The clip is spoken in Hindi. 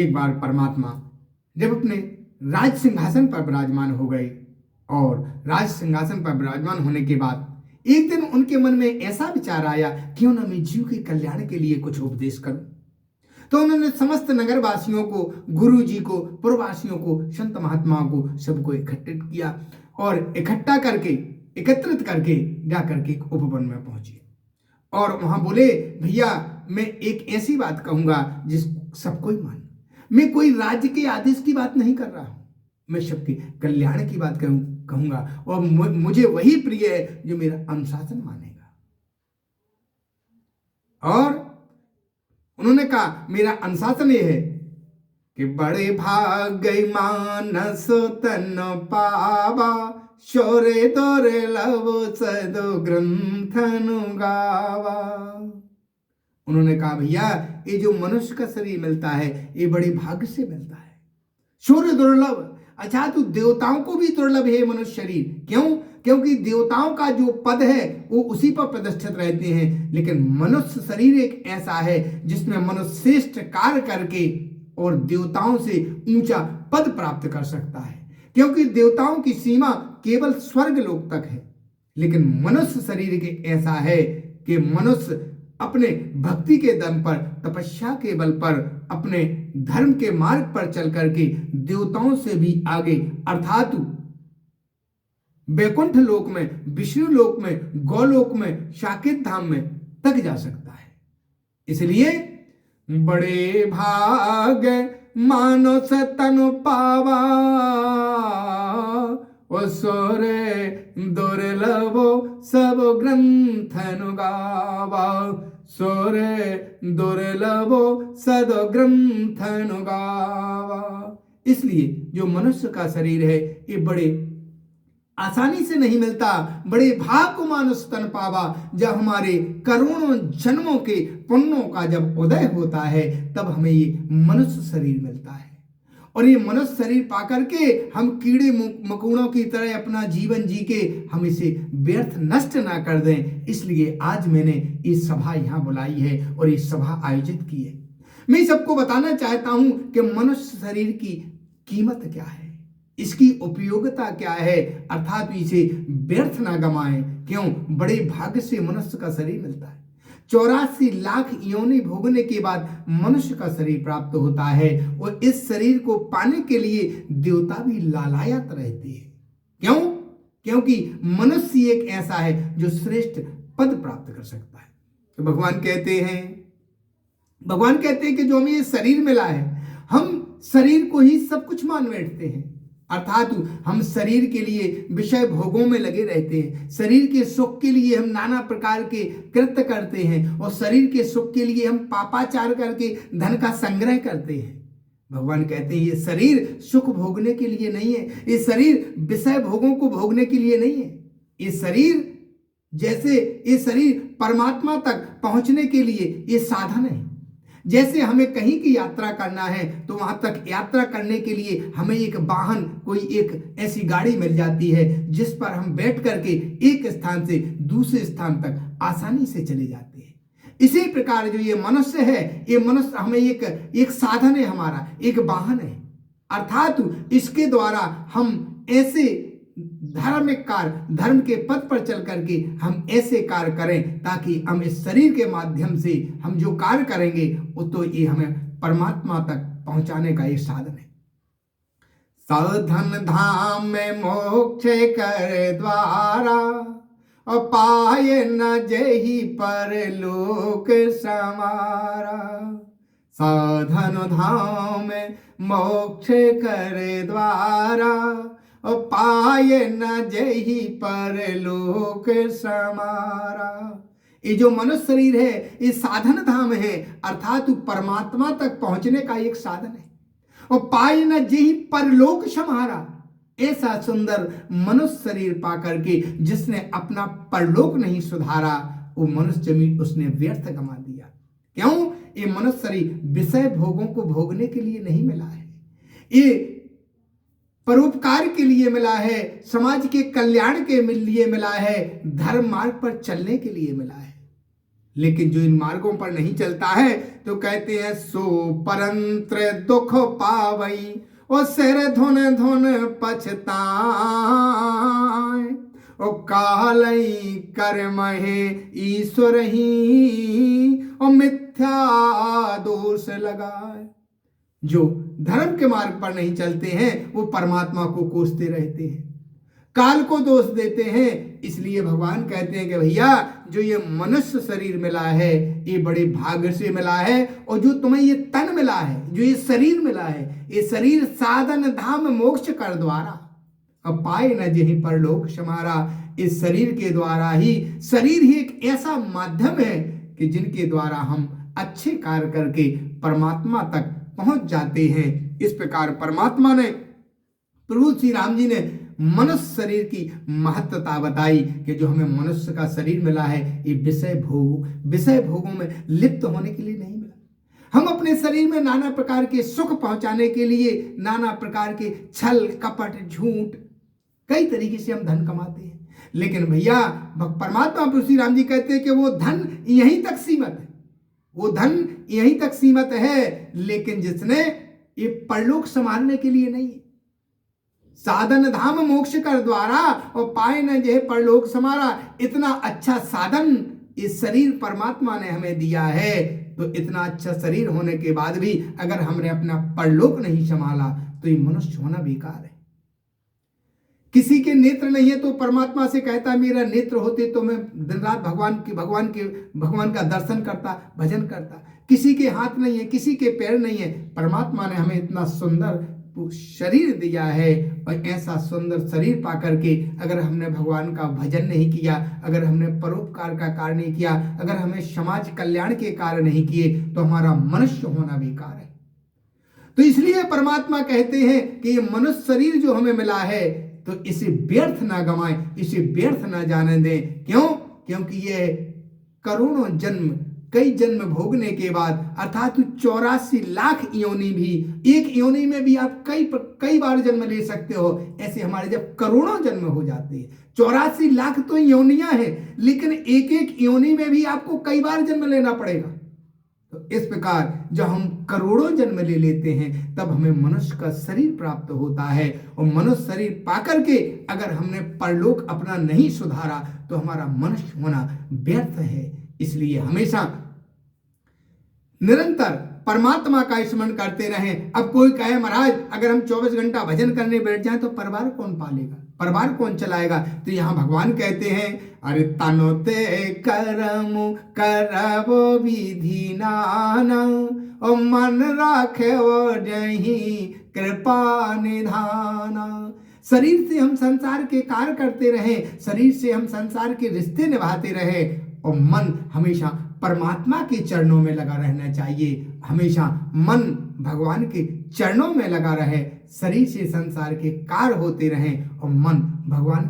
एक बार परमात्मा जब अपने राज सिंहासन पर विराजमान हो गए और राज सिंहासन पर विराजमान होने के बाद एक दिन उनके मन में ऐसा विचार आया, क्यों ना मैं जीव के कल्याण के लिए कुछ उपदेश करूं। तो उन्होंने समस्त नगरवासियों को, गुरु जी को, पुरवासियों को, संत महात्माओं को सबको इकट्ठित किया और एकत्रित करके जा करके एक उपवन में पहुंचे और वहां बोले, भैया मैं एक ऐसी बात कहूंगा जिस सबको ही मान। मैं कोई राज्य के आदेश की बात नहीं कर रहा हूं, मैं सबके कल्याण की बात कहूंगा और मुझे वही प्रिय है जो मेरा अनुशासन मानेगा। और उन्होंने कहा, मेरा अनुशासन ये है कि बड़े भाग मानस तन पावा, शौर्य तोरे लव सदो ग्रंथन गावा। उन्होंने कहा, भैया ये जो मनुष्य का शरीर मिलता है ये बड़े भाग्य से मिलता है। शौर्य दुर्लभ, अच्छा तो देवताओं को भी दुर्लभ है मनुष्य शरीर। क्यों? क्योंकि देवताओं का जो पद है वो उसी पर प्रतिष्ठित रहते हैं, लेकिन मनुष्य शरीर एक ऐसा है जिसमें मनुष्य श्रेष्ठ कार्य करके और देवताओं से ऊंचा पद प्राप्त कर सकता है। क्योंकि देवताओं की सीमा केवल स्वर्ग लोक तक है, लेकिन मनुष्य शरीर के ऐसा है कि मनुष्य अपने भक्ति के दम पर, तपस्या के बल पर, अपने धर्म के मार्ग पर चल करके देवताओं से भी आगे अर्थात वैकुंठ लोक में, विष्णु लोक में, गौलोक में, साकेत धाम में तक जा सकता है। इसलिए बड़े भाग मानस तन पावा, ओ सोरे दुर्लभो सब ग्रंथन गावा, सोरे दुर्लभो सद ग्रंथन गावा। इसलिए जो मनुष्य का शरीर है ये बड़े आसानी से नहीं मिलता, बड़े भाग को मानुष तन पावा। जब हमारे करोड़ों जन्मों के पुण्यों का जब उदय होता है तब हमें ये मनुष्य शरीर मिलता है और ये मनुष्य शरीर पाकर के हम कीड़े मकोड़ों की तरह अपना जीवन जी के हम इसे व्यर्थ नष्ट ना कर दें। इसलिए आज मैंने ये सभा यहाँ बुलाई है और ये सभा आयोजित की है। मैं सबको बताना चाहता हूं कि मनुष्य शरीर की कीमत क्या है, इसकी उपयोगिता क्या है, अर्थात इसे व्यर्थ ना गमाएं। क्यों? बड़े भाग्य से मनुष्य का शरीर मिलता है। 84 लाख योनि भोगने के बाद मनुष्य का शरीर प्राप्त होता है और इस शरीर को पाने के लिए देवता भी लालायत रहते हैं। क्यों? क्योंकि मनुष्य एक ऐसा है जो श्रेष्ठ पद प्राप्त कर सकता है। तो भगवान कहते हैं कि जो हमें ये शरीर मिला है, हम शरीर को ही सब कुछ मान बैठते हैं, अर्थात हम शरीर के लिए विषय भोगों में लगे रहते हैं। शरीर के सुख के लिए हम नाना प्रकार के कृत्य करते हैं और शरीर के सुख के लिए हम पापाचार करके धन का संग्रह करते हैं। भगवान कहते हैं ये शरीर सुख भोगने के लिए नहीं है, ये शरीर विषय भोगों को भोगने के लिए नहीं है। ये शरीर परमात्मा तक पहुंचने के लिए ये साधन है। जैसे हमें कहीं की यात्रा करना है तो वहां तक यात्रा करने के लिए हमें एक वाहन, कोई एक ऐसी गाड़ी मिल जाती है जिस पर हम बैठ करके एक स्थान से दूसरे स्थान तक आसानी से चले जाते हैं। इसी प्रकार जो ये मनुष्य है, ये मनुष्य हमें एक साधन है, हमारा एक वाहन है, अर्थात इसके द्वारा हम ऐसे धार्मिक कार्य, धर्म के पथ पर चल करके हम ऐसे कार्य करें ताकि हम इस शरीर के माध्यम से हम जो कार्य करेंगे वो तो ये हमें परमात्मा तक पहुंचाने का एक साधन है। साधन धाम में मोक्ष कर द्वारा और पाए न जेहि पर लोक समारा। साधन धाम में मोक्ष कर द्वारा और पाए न जेहि पर लोक समारा। ये जो मनुष्य शरीर है ये साधन धाम है, अर्थात परमात्मा तक पहुंचने का एक साधन है। और पाए न जेहि परलोक समारा, ऐसा सुंदर मनुष्य शरीर पा करके जिसने अपना परलोक नहीं सुधारा वो मनुष्य जमीन उसने व्यर्थ गमा दिया। क्यों? ये मनुष्य शरीर विषय भोगों को भोगने के लिए नहीं मिला है, ये परोपकार के लिए मिला है, समाज के कल्याण के लिए मिला है, धर्म मार्ग पर चलने के लिए मिला है। लेकिन जो इन मार्गों पर नहीं चलता है तो कहते हैं सो परंत्र दुख पावई ओ सिर धुन धुन पछताए ओ कालई कर्म है ईश्वर ही ओ मिथ्या दोष लगाए। जो धर्म के मार्ग पर नहीं चलते हैं वो परमात्मा को कोसते रहते हैं, काल को दोष देते हैं। इसलिए भगवान कहते हैं कि भैया जो ये मनुष्य शरीर मिला है ये बड़े भाग्य से मिला है, और जो तुम्हें ये तन मिला है, जो ये शरीर मिला है, ये शरीर साधन धाम मोक्ष कर द्वारा अब पाए न जेहि परलोक समारा। इस शरीर के द्वारा ही, शरीर ही एक ऐसा माध्यम है कि जिनके द्वारा हम अच्छे कार्य करके परमात्मा तक पहुंच जाते हैं। इस प्रकार परमात्मा ने, प्रभु श्री राम जी ने मनुष्य शरीर की महत्वता बताई कि जो हमें मनुष्य का शरीर मिला है ये विषय भोगों में लिप्त होने के लिए नहीं मिला। हम अपने शरीर में नाना प्रकार के सुख पहुंचाने के लिए नाना प्रकार के छल कपट झूठ कई तरीके से हम धन कमाते हैं, लेकिन भैया परमात्मा प्रभु श्री राम जी कहते हैं कि वो धन यहीं तक सीमित है, वो धन यहीं तक सीमित है, लेकिन जिसने ये परलोक संभालने के लिए नहीं, साधन धाम मोक्ष कर द्वारा और पाए न जे परलोक समारा। इतना अच्छा साधन इस शरीर परमात्मा ने हमें दिया है, तो इतना अच्छा शरीर होने के बाद भी अगर हमने अपना परलोक नहीं संभाला तो ये मनुष्य होना बेकार है। किसी के नेत्र नहीं है तो परमात्मा से कहता मेरा नेत्र होते तो मैं दिन रात भगवान का दर्शन करता, भजन करता। किसी के हाथ नहीं है, किसी के पैर नहीं है, परमात्मा ने हमें इतना सुंदर शरीर दिया है, और ऐसा सुंदर शरीर पा करके अगर हमने भगवान का भजन नहीं किया, अगर हमने परोपकार का कार्य नहीं किया, अगर हमें समाज कल्याण के कार्य नहीं किए तो हमारा मनुष्य होना बेकार है। तो इसलिए परमात्मा कहते हैं कि ये मनुष्य शरीर जो हमें मिला है तो इसे व्यर्थ ना गंवाएं, इसे व्यर्थ ना जाने दें। क्यों? क्योंकि ये करोड़ों जन्म, कई जन्म भोगने के बाद, अर्थात 84 लाख योनि भी, एक योनि में भी आप कई बार जन्म ले सकते हो। ऐसे हमारे जब करोड़ों जन्म हो जाते हैं, 84 लाख तो योनियां हैं, लेकिन एक एक योनि में भी आपको कई बार जन्म लेना पड़ेगा। तो इस प्रकार जब हम करोड़ों जन्म ले लेते हैं तब हमें मनुष्य का शरीर प्राप्त होता है, और मनुष्य शरीर पाकर के अगर हमने परलोक अपना नहीं सुधारा तो हमारा मनुष्य होना व्यर्थ है। इसलिए हमेशा निरंतर परमात्मा का स्मरण करते रहें। अब कोई कहे महाराज अगर हम 24 घंटा भजन करने बैठ जाएं तो परिवार कौन पालेगा, परिवार कौन चलाएगा? तो यहाँ भगवान कहते हैं अरे तनोते कर्म करबो विधि नाना ओ मन राखे वो जही कृपा निधाना। शरीर से हम संसार के कार्य करते रहे, शरीर से हम संसार के रिश्ते निभाते रहे, और मन हमेशा परमात्मा के चरणों में लगा रहना चाहिए। हमेशा मन भगवान के चरणों में लगा रहे, शरीर से संसार के कार्य होते रहें और मन भगवान